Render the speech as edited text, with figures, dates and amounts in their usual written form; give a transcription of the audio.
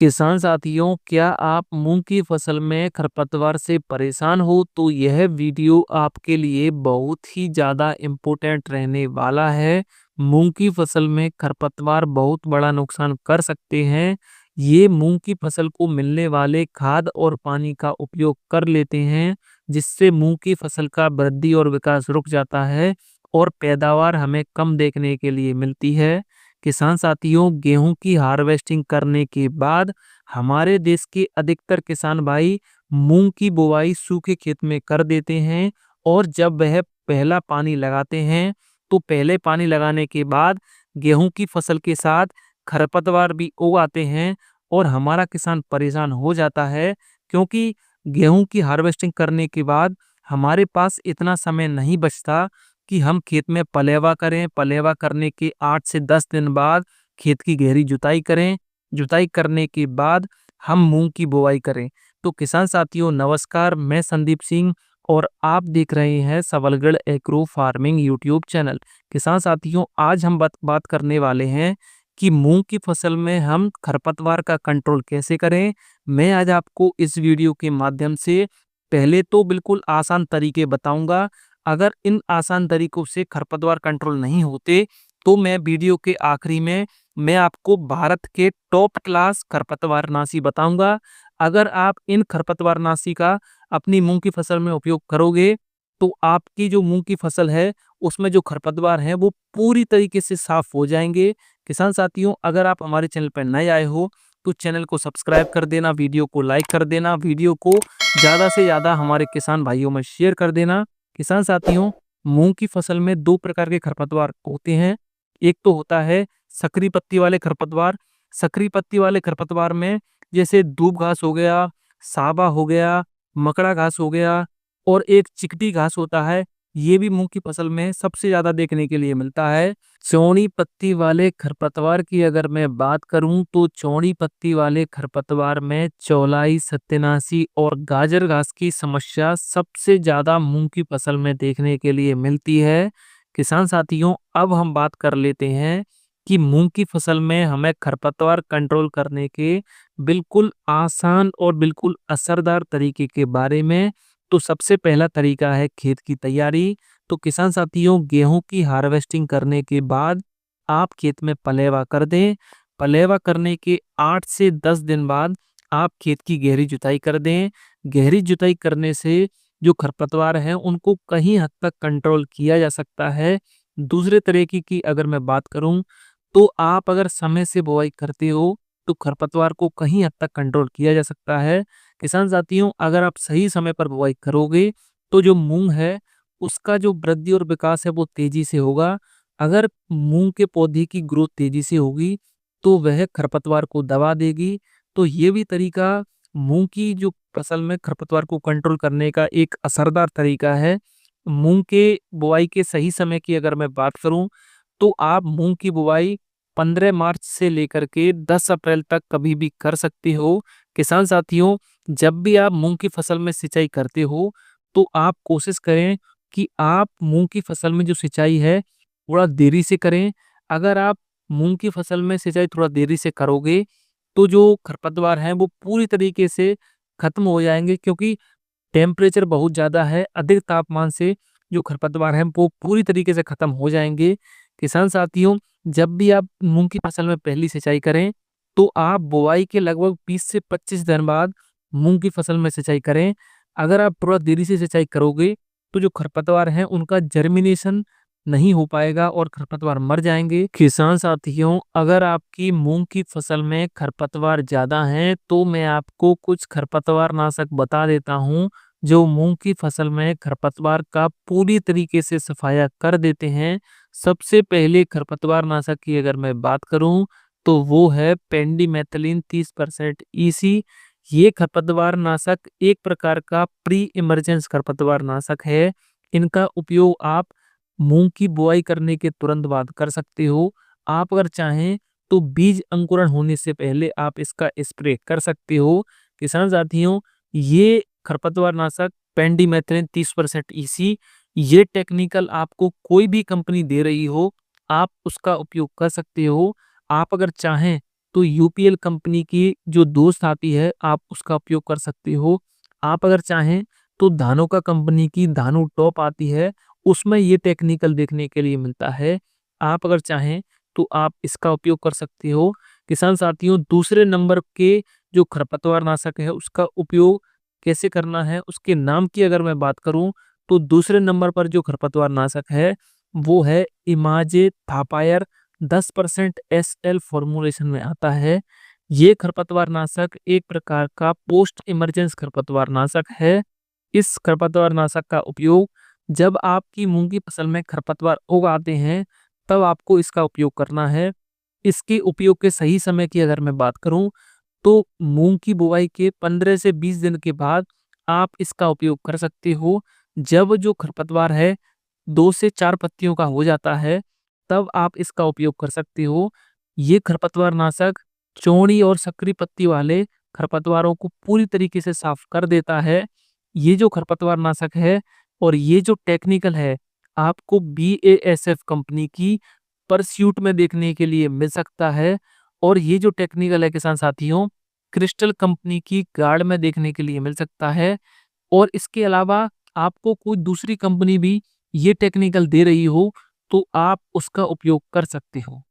किसान साथियों, क्या आप मूंग की फसल में खरपतवार से परेशान हो तो यह वीडियो आपके लिए बहुत ही ज़्यादा इम्पोर्टेंट रहने वाला है। मूंग की फसल में खरपतवार बहुत बड़ा नुकसान कर सकते हैं। ये मूंग की फसल को मिलने वाले खाद और पानी का उपयोग कर लेते हैं, जिससे मूंग की फसल का वृद्धि और विकास रुक जाता है और पैदावार हमें कम देखने के लिए मिलती है। किसान साथियों, गेहूं की हार्वेस्टिंग करने के बाद हमारे देश के अधिकतर किसान भाई मूंग की बुवाई सूखे खेत में कर देते हैं। और जब वह पहला पानी लगाते हैं तो पहले पानी लगाने के बाद गेहूं की फसल के साथ खरपतवार भी उगाते हैं और हमारा किसान परेशान हो जाता है, क्योंकि गेहूं की हार्वेस्टिंग करने के बाद हमारे पास इतना समय नहीं बचता कि हम खेत में पलेवा करें। पलेवा करने के 8 से 10 दिन बाद खेत की गहरी जुताई करें। जुताई करने के बाद हम मूंग की बुवाई करें। तो किसान साथियों नमस्कार, मैं संदीप सिंह और आप देख रहे हैं Sabalgarh agro farming YouTube channel. किसान साथियों, आज हम बात करने वाले हैं कि मूंग की फसल में हम खरपतवार का कंट्रोल कैसे करें। मैं आज आपको इस वीडियो के माध्यम से पहले तो बिल्कुल आसान तरीके बताऊंगा। अगर इन आसान तरीकों से खरपतवार कंट्रोल नहीं होते तो मैं वीडियो के आखिरी में मैं आपको भारत के टॉप क्लास खरपतवारनाशी बताऊंगा। अगर आप इन खरपतवारनाशी का अपनी मूंग की फसल में उपयोग करोगे तो आपकी जो मूंग की फसल है उसमें जो खरपतवार है वो पूरी तरीके से साफ हो जाएंगे। किसान साथियों, अगर आप हमारे चैनल पर नए आए हो तो चैनल को सब्सक्राइब कर देना, वीडियो को लाइक कर देना, वीडियो को ज़्यादा से ज़्यादा हमारे किसान भाइयों में शेयर कर देना। किसान साथियों, मूंग की फसल में दो प्रकार के खरपतवार होते हैं। एक तो होता है सकरी पत्ती वाले खरपतवार। सकरी पत्ती वाले खरपतवार में जैसे दूब घास हो गया, साबा हो गया, मकड़ा घास हो गया और एक चिकटी घास होता है। ये भी मूंग की फसल में सबसे ज्यादा देखने के लिए मिलता है। चौड़ी पत्ती वाले खरपतवार की अगर मैं बात करूं तो चौड़ी पत्ती वाले खरपतवार में चौलाई, सत्यानाशी और गाजर घास की समस्या सबसे ज्यादा मूंग की फसल में देखने के लिए मिलती है। किसान साथियों, अब हम बात कर लेते हैं कि मूंग की फसल में हमें खरपतवार कंट्रोल करने के बिल्कुल आसान और बिल्कुल असरदार तरीके के बारे में। तो सबसे पहला तरीका है खेत की तैयारी। तो किसान साथियों, गेहूं की हार्वेस्टिंग करने के बाद आप खेत में पलेवा कर दें। पलेवा करने के 8 से 10 दिन बाद आप खेत की गहरी जुताई कर दें। गहरी जुताई करने से जो खरपतवार हैं उनको कहीं हद तक कंट्रोल किया जा सकता है। दूसरे तरीके की अगर मैं बात करूं तो आप अगर समय से बुआई करते हो तो खरपतवार को कहीं हद तक कंट्रोल किया जा सकता है। किसान साथियों, अगर आप सही समय पर बुआई करोगे तो जो मूंग है उसका जो वृद्धि और विकास है वो तेजी से होगा। अगर मूंग के पौधे की ग्रोथ तेजी से होगी तो वह खरपतवार को दबा देगी। तो ये भी तरीका मूंग की जो फसल में खरपतवार को कंट्रोल करने का एक असरदार तरीका है। मूंग के बुआई के सही समय की अगर मैं बात करूं तो आप मूंग की बुआई 15 मार्च से लेकर के 10 अप्रैल तक कभी भी कर सकते हो। किसान साथियों, जब भी आप मूंग की फसल में सिंचाई करते हो तो आप कोशिश करें कि आप मूंग की फसल में जो सिंचाई है थोड़ा देरी से करें। अगर आप मूंग की फसल में सिंचाई थोड़ा देरी से करोगे तो जो खरपतवार हैं वो पूरी तरीके से खत्म हो जाएंगे, क्योंकि टेम्परेचर बहुत ज़्यादा है। अधिक तापमान से जो खरपतवार हैं वो पूरी तरीके से खत्म हो जाएंगे। किसान साथियों, जब भी आप मूंग की फसल में पहली सिंचाई करें तो आप बुआई के लगभग 20 से 25 दिन बाद मूंग की फसल में सिंचाई करें। अगर आप थोड़ा देरी से सिंचाई करोगे तो जो खरपतवार हैं उनका जर्मिनेशन नहीं हो पाएगा और खरपतवार मर जाएंगे। किसान साथियों, अगर आपकी मूंग की फसल में खरपतवार ज़्यादा हैं तो मैं आपको कुछ खरपतवार नाशक बता देता हूं जो मूंग की फसल में खरपतवार का पूरी तरीके से सफाया कर देते हैं। सबसे पहले खरपतवार नाशक की अगर मैं बात करूं तो वो है पेंडिमेथलिन 30% ईसी। ये खरपतवार नाशक एक प्रकार का प्री इमरजेंस खरपतवार नाशक है। इनका उपयोग आप मूंग की बुआई करने के तुरंत बाद कर सकते हो। आप अगर चाहें तो बीज अंकुरण होने से पहले आप इसका स्प्रे कर सकते हो। किसान साथियों, ये खरपतवार नाशक पेंडिमेथलिन 30% ईसी, ये टेक्निकल आपको कोई भी कंपनी दे रही हो आप उसका उपयोग कर सकते हो। आप अगर चाहें तो यूपीएल कंपनी की जो दोस्त आती है, आप उसका उपयोग कर सकते हो। आप अगर चाहें तो धानुका कंपनी की धानु टॉप आती है, उसमें ये टेक्निकल देखने के लिए मिलता है। आप अगर चाहें तो आप इसका उपयोग कर सकते हो। किसान साथियों, दूसरे नंबर के जो खरपतवार नाशक है उसका उपयोग कैसे करना है, उसके नाम की अगर मैं बात करूं तो दूसरे नंबर पर जो खरपतवार नाशक है वो है इमाजे थापायर 10% एसएल फॉर्मुलेशन में आता है। ये खरपतवार नाशक एक प्रकार का पोस्ट इमरजेंस खरपतवार नाशक है। इस खरपतवार नाशक का उपयोग जब आपकी मूंग की फसल में खरपतवार उग आते हैं तब आपको इसका उपयोग करना है। इसके उपयोग के सही समय की अगर मैं बात करूं तो मूंग की बुआई के 15 से 20 दिन के बाद आप इसका उपयोग कर सकते हो। जब जो खरपतवार है 2 से 4 पत्तियों का हो जाता है तब आप इसका उपयोग कर सकते हो। ये खरपतवार नाशक चौड़ी और संकरी पत्ती वाले खरपतवारों को पूरी तरीके से साफ कर देता है। ये जो खरपतवार नाशक है और ये जो टेक्निकल है आपको BASF कंपनी की परस्यूट में देखने के लिए मिल सकता है। और ये जो टेक्निकल है किसान साथियों, क्रिस्टल कंपनी की गार्ड में देखने के लिए मिल सकता है। और इसके अलावा आपको कोई दूसरी कंपनी भी ये टेक्निकल दे रही हो तो आप उसका उपयोग कर सकते हो।